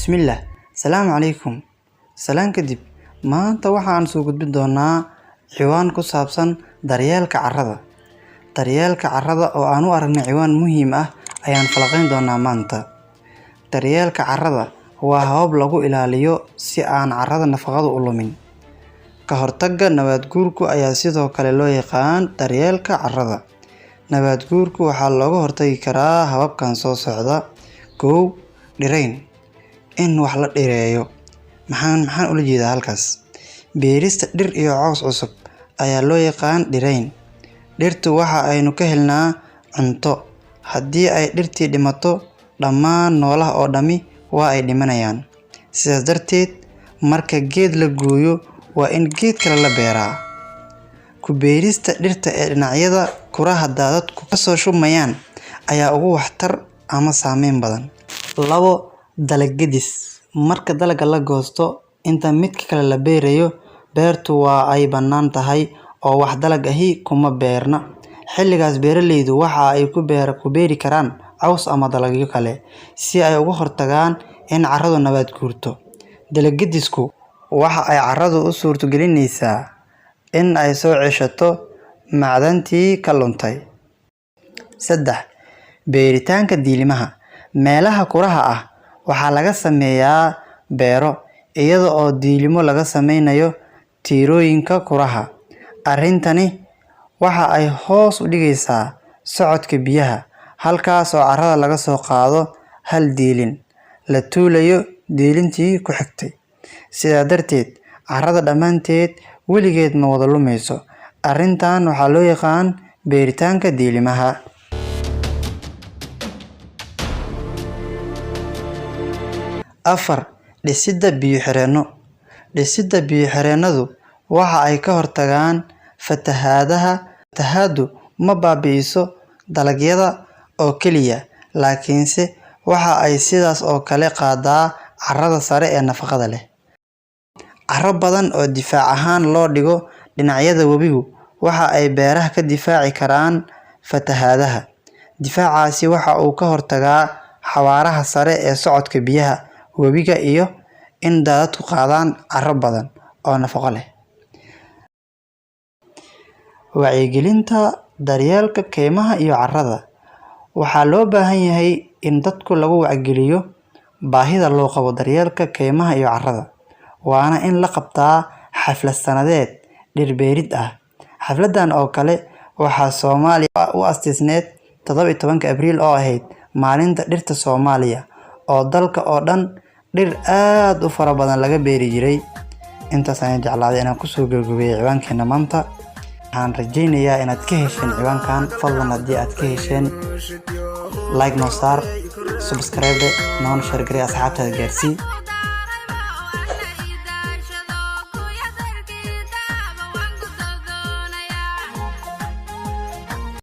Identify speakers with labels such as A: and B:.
A: Bismillah. Salaamu calaykum. Salaan kadib. Maanta waxaan soo gudbin doonaa ciwaan ku saabsan daryeelka carrada. Daryeelka carrada oo aan u aragnay ciwaan muhiim ah ayaan falaqayn doonaa maanta. Daryeelka carrada waa habab lagu ilaaliyo si aan carrada nafaqadu u lumin. Ka hortagga nabaad guurka ayaa sidoo kale loo yaqaan daryeelka carrada. Nabaad guurka waxaa looga hortagi karaa hababkan soo socda. 1. Dhirayn. In wax la dhireeyo. Maxaan ula jeedaa halkaas? Beerista dhir iyo caws cusub ayaa loo yaqaan dhirayn. Dhirtu waxa aynu ka helnaa cunto. Haddii ay dhirtii dhimato, dhammaan noolaha oo dhami waa ay dhimanayaan. Sidaas darteed, marka geed la gooyo, waa in geed kale la beeraa. Ku beerista dhirta ee dhinacyada kuraha daadadku ka soo shumayaan ayaa ugu waxtar ama saameyn badan. 2. Dalagidis. Marka dalagga la goosto, inta midka kale la beerayo, beertu waa ay bannaan tahay oo wax dalag ahi kuma beerna. Xilligaas beeralaydu waxa ay ku beeri karaan caws ama dalagyo kale si ay uga hortagaan in carradu nabaad guurto. Dalagidisku waxa ay carradu u suurtagelinaysaa in ay soo ceshato macdantii ka luntay. 3. Beeritaanka diilimaha. Meelaha kuraha ah waxaa laga sameeyaa beero iyada oo diilimo laga sameynayo tiirooyinka kuraha. Arrintani waxa ay hoos u dhigaysaa socodka biyaha, halkaas oo carrada laga soo qaado hal diilin la tuulayo diilintii ku xigtay. Sidaa darteed, carrada dhammaanteed weligeed ma wada lumayso. Arrintan waxaa loo yaqaan beeritaanka diilimaha. 4. Dhisidda biyo-xireenno. Dhisidda biyo-xireennadu waxa ay ka hortagaan fatahaadaha. Fatahaaddu ma baabi'iso dalagyada oo keliya, laakiinse waxa ay sidaas oo kale qaadaa carrada sare ee nafaqada leh. Carro badan oo difaac ahaan loo dhigo dhinacyada webigu waxa ay beeraha ka difaaci karaan fatahaadaha. Difaacaasi waxa uu ka hortagaa xawaaraha sare ee socodka biyaha webiga iyo in daadadku qaadaan carro badan oo nafaqo leh. Wacyigelinta daryeelka kaymaha iyo carrada. Waxaa loo baahan yahay in dadku lagu wacyigeliyo baahida loo qabo daryeelka kaymaha iyo carrada. Waana in la qabtaa xaflad sanadeed dhir beerid ah. Xafladan oo kale waxaa Soomaaliya u asteysneed 17 Abriil oo ahayd maalinta dhirta Soomaaliya, oo dalka oo dhan dhir aad u fara badan laga beeri jiray. Intaas ayaan jeclaaday inaan ku soo gabagabeeyo ciwaankeena maanta. Waxaan rajaynayaa inaad ka hesheen ciwaankan. Fadlan haddii aad ka hesheen, like noo saar, subscribe, noona share garee asxaabtaada gaarsii.